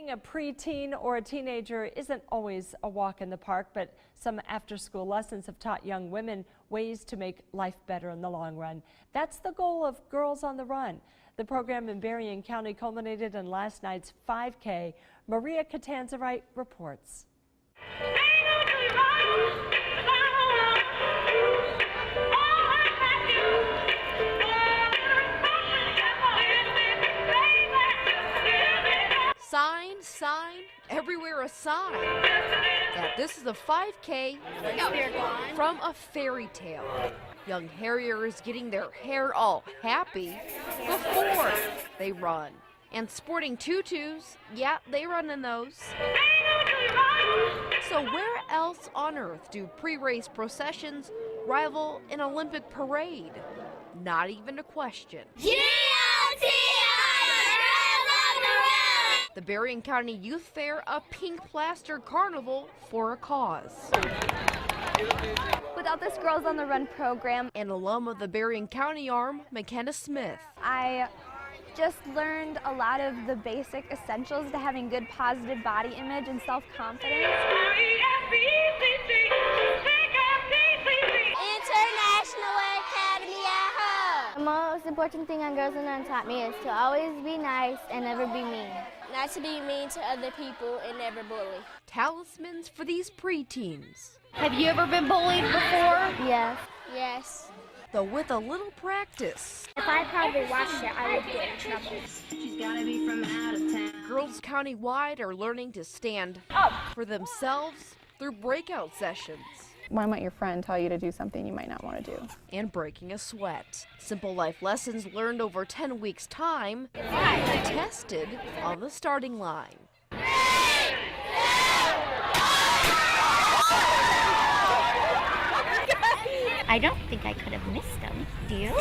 Being a preteen or a teenager isn't always a walk in the park, but some after-school lessons have taught young women ways to make life better in the long run. That's the goal of Girls on the Run. The program in Berrien County culminated in last night's 5K. Maria Catanzarite reports. Sign, everywhere a sign that this is a 5K from a fairy tale. Young harriers getting their hair all happy before they run. And sporting tutus, yeah, they run in those. So where else on earth do pre-race processions rival an Olympic parade? Not even a question. The Berrien County Youth Fair, a pink plaster carnival for a cause. Without this Girls on the Run program, An alum of the Berrien County arm, McKenna Smith. I just learned a lot of the basic essentials to having good positive body image and self-confidence. International Academy at home. The most important thing on Girls on the Run taught me is to always be nice and never be mean. Not to be mean to other people and never bully. Talismans for these preteens. Have you ever been bullied before? Yes. Yes. Though with a little practice, If I probably watched it, I would get in trouble. She's gotta be from out of town. girls countywide are learning to stand up for themselves through breakout sessions. Why might your friend tell you to do something you might not want to do? And breaking a sweat. Simple life lessons learned over 10 weeks' time, tested on the starting line. I don't think I could have missed them. Do you?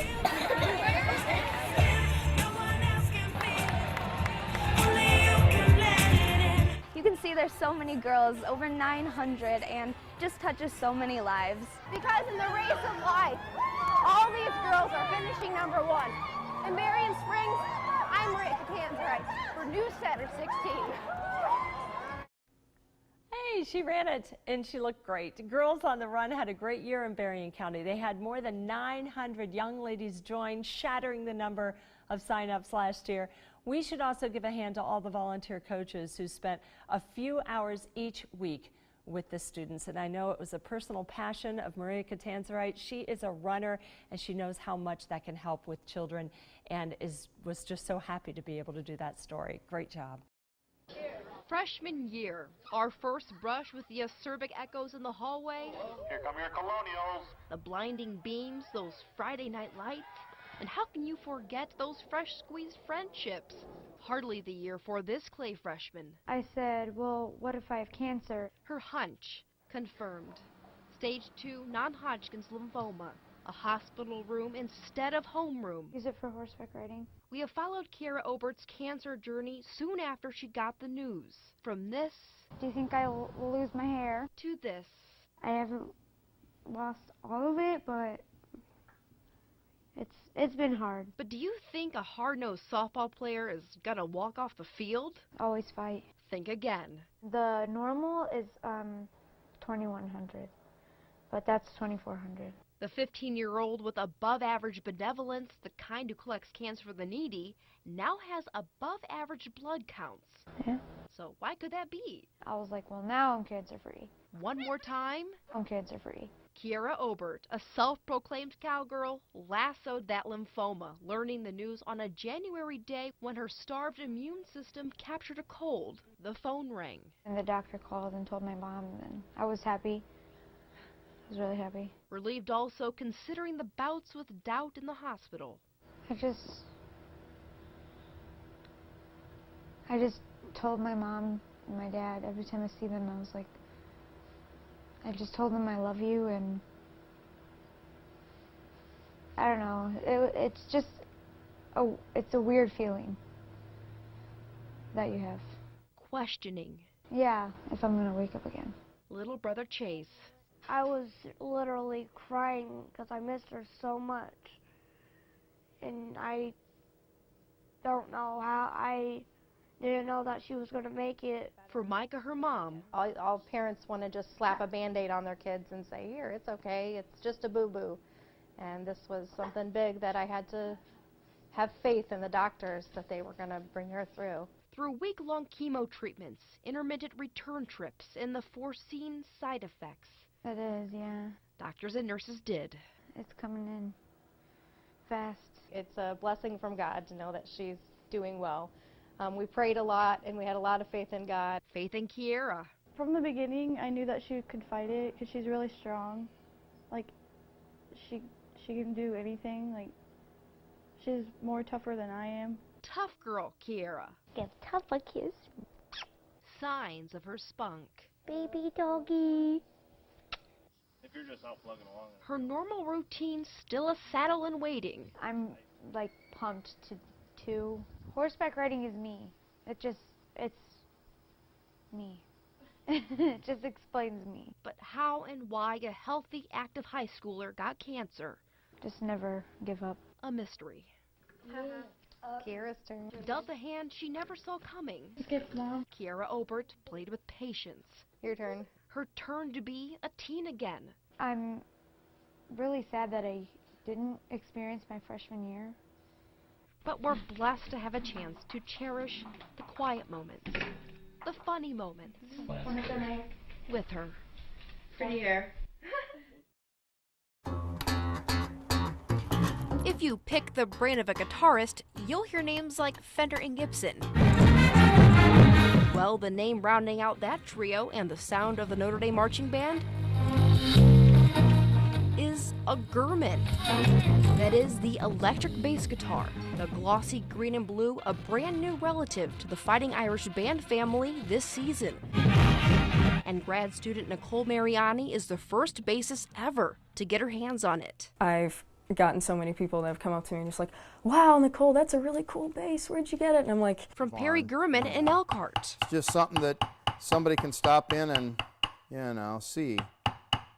You can see there's so many girls, over 900, and just touches so many lives. Because in the race of life, all these girls are finishing number one. In Berrien Springs, I'm Maria Catanzarite for News Center 16. Hey, she ran it and she looked great. Girls on the Run had a great year in Berrien County. They had more than 900 young ladies join, shattering the number of sign-ups last year. We should also give a hand to all the volunteer coaches who spent a few hours each week with the students. And I know it was a personal passion of Maria Catanzarite. She is a runner and she knows how much that can help with children and was just so happy to be able to do that story. Great job. Freshman year, our first brush with the acerbic echoes in the hallway. Here come your colonials. The blinding beams, those Friday night lights. And how can you forget those fresh squeezed friendships? Hardly the year for this Clay freshman. I said, well, what if I have cancer? Her hunch confirmed. Stage 2 non-Hodgkin's lymphoma. A hospital room instead of homeroom. Use it for horseback riding. We have followed Kiera Obert's cancer journey soon after she got the news. From this Do you think I will lose my hair? to this. I haven't lost all of it, but it's been hard. But do you think a hard-nosed softball player is gonna walk off the field? Always fight. Think again. The normal is 2100, but that's 2400. The 15-year-old with above-average benevolence, the kind who collects cancer for the needy, now has above-average blood counts. Yeah. So why could that be? I was like, well, now I'm cancer-free. One more time. I'm cancer-free. Kiera Obert, a self-proclaimed cowgirl, lassoed that lymphoma, learning the news on a January day when her starved immune system captured a cold. The phone rang. And the doctor called and told my mom, and I was happy. I was really happy. Relieved also considering the bouts with doubt in the hospital. I just told my mom and my dad every time I see them, I was like, I just told them I love you, and I don't know, it's just, it's a weird feeling that you have. Questioning. Yeah, if I'm gonna wake up again. Little brother Chase. I was literally crying because I missed her so much. And I don't know how, I didn't know that she was going to make it. For Micah, her mom, All parents want to just slap a Band-Aid on their kids and say, here, it's okay, it's just a boo-boo. And this was something big that I had to have faith in the doctors that they were going to bring her through. through week-long chemo treatments, intermittent return trips, and the foreseen side effects. It is, yeah. Doctors and nurses did. It's coming in fast. It's a blessing from God to know that she's doing well. We prayed a lot, and we had a lot of faith in God. Faith in Kiera. From the beginning, I knew that she could fight it because she's really strong. Like, she can do anything. Like, she's more tougher than I am. Tough girl, Kiera. Give tough a kiss. Signs of her spunk. Baby doggy. If you're just out plugging along. Her normal routine still a saddle in waiting. I'm like pumped to horseback riding is me. It's me. It just explains me. But how and why a healthy, active high schooler got cancer? Just never give up. A mystery. Kiera's turn. Dealt a hand she never saw coming. Skip, Mom. Kiera Obert played with patience. Your turn. Her turn to be a teen again. I'm really sad that I didn't experience my freshman year. But we're blessed to have a chance to cherish the quiet moments, the funny moments with her. Pretty hair. If you pick the brain of a guitarist, you'll hear names like Fender and Gibson. Well, the name rounding out that trio and the sound of the Notre Dame Marching Band is a Gurman. That is the electric bass guitar, the glossy green and blue, a brand new relative to the Fighting Irish Band family this season. And grad student Nicole Mariani is the first bassist ever to get her hands on it. I've gotten so many people that have come up to me and just like, wow, Nicole, that's a really cool bass. Where'd you get it? And I'm like, from Perry Gurman in Elkhart. It's just something that somebody can stop in and, see.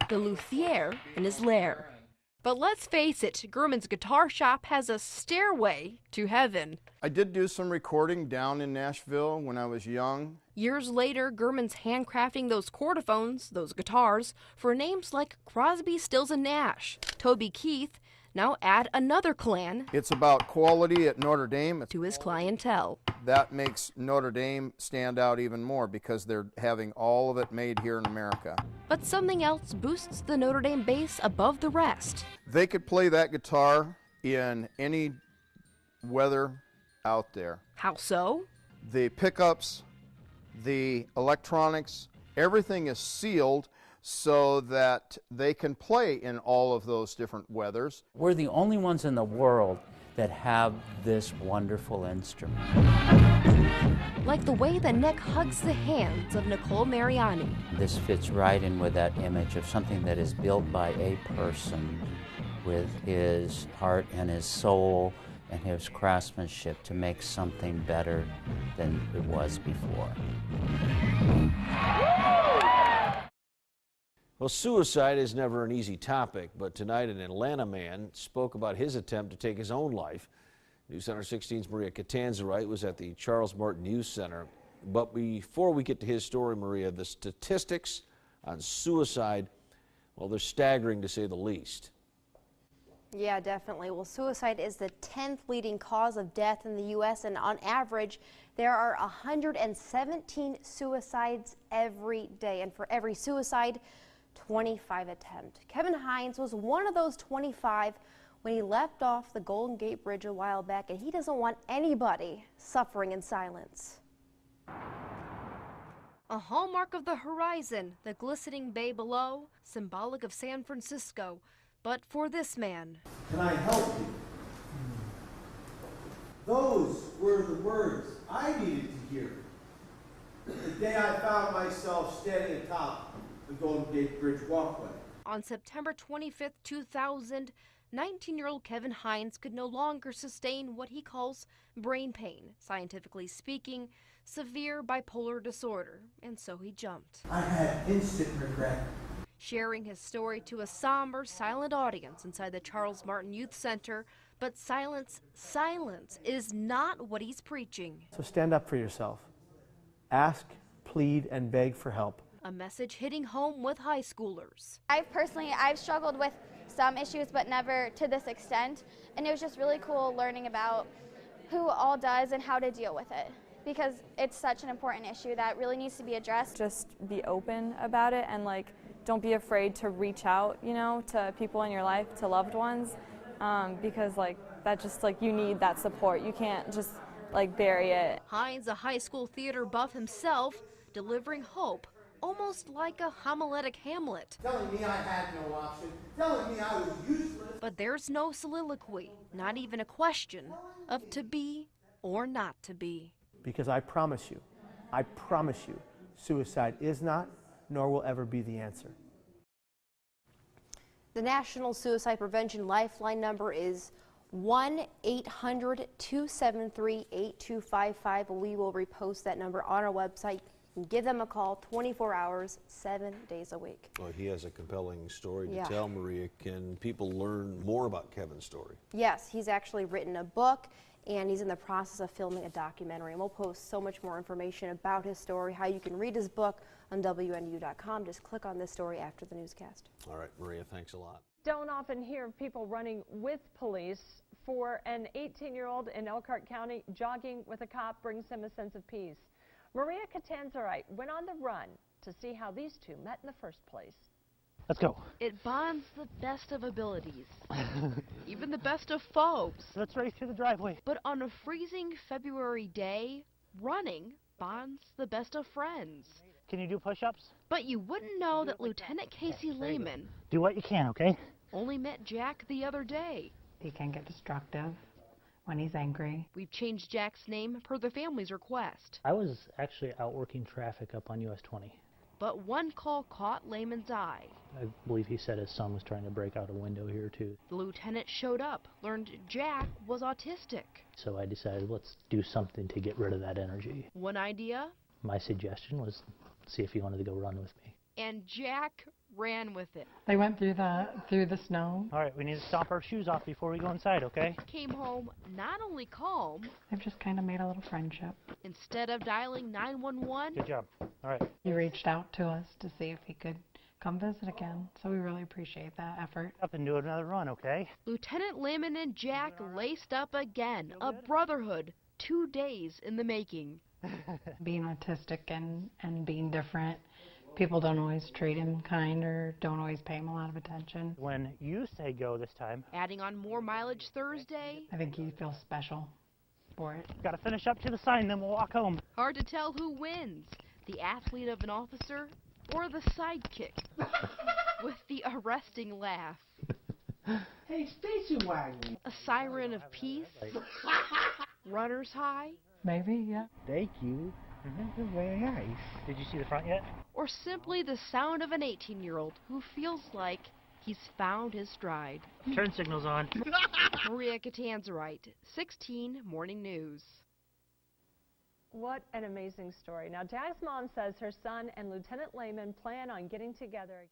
The luthier in his lair. But let's face it, Gurman's guitar shop has a stairway to heaven. I did do some recording down in Nashville when I was young. Years later, Gurman's handcrafting those chordophones, those guitars, for names like Crosby, Stills, and Nash. Toby Keith now add another clan. It's about quality at Notre Dame. To his clientele. That makes Notre Dame stand out even more because they're having all of it made here in America. But something else boosts the Notre Dame bass above the rest. They could play that guitar in any weather out there. How so? The pickups, the electronics, everything is sealed so that they can play in all of those different weathers. We're the only ones in the world that have this wonderful instrument. Like the way the neck hugs the hands of Nicole Mariani. This fits right in with that image of something that is built by a person with his heart and his soul and his craftsmanship to make something better than it was before. Well, suicide is never an easy topic, but tonight an Atlanta man spoke about his attempt to take his own life. News Center 16's Maria Catanzarite was at the Charles Martin Youth Center. But before we get to his story, Maria, the statistics on suicide, well, they're staggering to say the least. Yeah, definitely. Well, suicide is the 10th leading cause of death in the U.S., and on average, there are 117 suicides every day. And for every suicide, 25 attempt. Kevin Hines was one of those 25 when he leapt off the Golden Gate Bridge a while back, and he doesn't want anybody suffering in silence. A hallmark of the horizon, the glistening bay below, symbolic of San Francisco. But for this man, can I help you? Those were the words I needed to hear. The day I found myself standing atop the Golden Gate Bridge walkway. On September 25th, 2000, 19-year-old Kevin Hines could no longer sustain what he calls brain pain, scientifically speaking, severe bipolar disorder, and so he jumped. I had instant regret. Sharing his story to a somber, silent audience inside the Charles Martin Youth Center, But silence is not what he's preaching. So stand up for yourself. Ask, plead, and beg for help. A message hitting home with high schoolers. I've struggled with some issues, but never to this extent. And it was just really cool learning about who all does and how to deal with it, because it's such an important issue that really needs to be addressed. Just be open about it and like don't be afraid to reach out, you know, to people in your life, to loved ones, because like that just like you need that support. You can't just like bury it. Hines, a high school theater buff himself, delivering hope almost like a homiletic Hamlet. Telling me I had no option, telling me I was useless. But there's no soliloquy, not even a question of to be or not to be. Because I promise you, suicide is not, nor will ever be the answer. The National Suicide Prevention Lifeline number is 1-800-273-8255. We will repost that number on our website. Give them a call 24 hours, 7 days a week. Well, he has a compelling story to Yeah. tell, Maria. Can people learn more about Kevin's story? Yes, he's actually written a book, and he's in the process of filming a documentary. And we'll post so much more information about his story, how you can read his book on WNU.com. Just click on this story after the newscast. All right, Maria, thanks a lot. Don't often hear of people running with police. For an 18-year-old in Elkhart County, jogging with a cop brings him a sense of peace. Maria Catanzarite went on the run to see how these two met in the first place. Let's go. It bonds the best of abilities, even the best of foes. Let's race to the driveway. But on a freezing February day, running bonds the best of friends. Can you do push-ups? But you wouldn't know that Lieutenant Casey Lehman Do what you can, okay? only met Jack the other day. He can get destructive when he's angry. We've changed Jack's name per the family's request. I was actually out working traffic up on US 20. But one call caught Lehman's eye. I believe he said his son was trying to break out a window here too. The lieutenant showed up, learned Jack was autistic. So I decided let's do something to get rid of that energy. One idea, My suggestion was see if he wanted to go run with me. and Jack ran with it. They went through the snow. All right, we need to stomp our shoes off before we go inside, okay? Came home not only calm, They've just kind of made a little friendship. instead of dialing 911, Good job. All right. He reached out to us to see if he could come visit again, so we really appreciate that effort. Up and do another run, okay? Lieutenant Lehman and Jack laced up again, a brotherhood 2 days in the making. Being autistic and being different, people don't always treat him kind or don't always pay him a lot of attention. When you say go this time, Adding on more mileage Thursday, I think he feels special for it. gotta finish up to the sign, then we'll walk home. hard to tell who wins, the athlete of an officer or the sidekick with the arresting laugh. Hey, station wagon. A siren of peace, runner's high, Maybe, yeah. Thank you. Very nice. Did you see the front yet? or simply the sound of an 18-year-old who feels like he's found his stride. Turn signal's on. Maria Catanzarite, 16 Morning News. What an amazing story. Now, Jack's mom says her son and Lieutenant Lehman plan on getting together again.